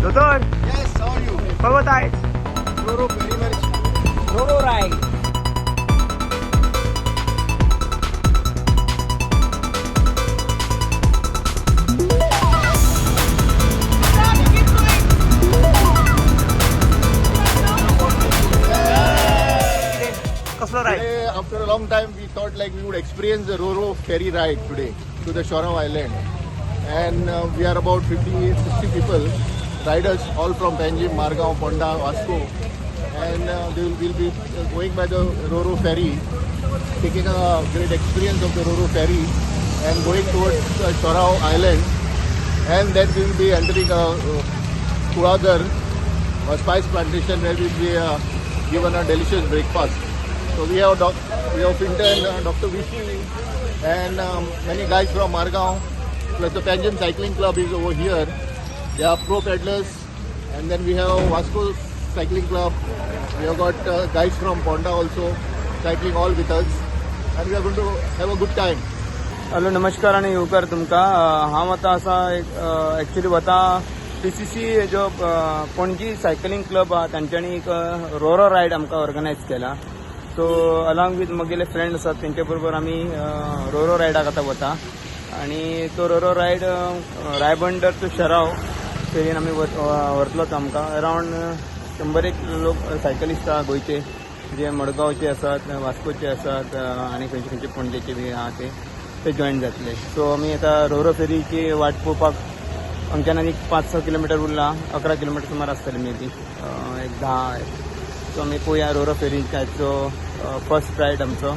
Doctor, Yes, how are you? how about I? Roro, very much. Roro ride. Kaslo ride? Today, after a long time, we thought like we would experience the Roro ferry ride today to the Shorrow Island. And we are about 50, 60 people, riders all from Panjim, Margao, Ponda, Vasco. And we'll be going by the Roro ferry, taking a great experience of the Roro ferry and going towards the Shorrow Island. And then we will be entering Kuadar, a spice plantation where we will be given a delicious breakfast. So we have Fintan, Dr. Vishi, and many guys from Margao. Plus the Panjim Cycling Club is over here. They are pro peddlers. And then we have Vasco Cycling Club. We have got guys from Ponda also cycling all with us. And we are going to have a good time. Hello नमस्कार आणि येवकार तुमका हांव आतां असा actually वता PCC जो Panaji cycling club आहा तांच्यांनी एक रोरो रायड आमकां ऑर्गनायज केला. सो अलॉंग विथ म्हगेले फ्रेंड आसात तेंचे बरोबर आमी रोरो रायडाक आतां वता आनी तो Ro-Ro ride Ribandar to शराव fair and आमी व्हरतलोच. आमकां अरावंड 100 लोक सायकलिस्ट आहा गोंयचे, जे मडगांवचे आसात, वास्कोचे आसात आनी खंयचे खंयचे पणजेचे बी आहा ते जॉईन जातले. सो आमी आतां रोरो फेरीची वाट पळोवपाक हांगच्यान आनीक 5-6 किलोमिटर उरला, 11 किलोमिटर सुमार आसतले मे बी, एक 10. सो आमी पळोवया रोरो फेरीचो फर्स्ट रायड आमचो.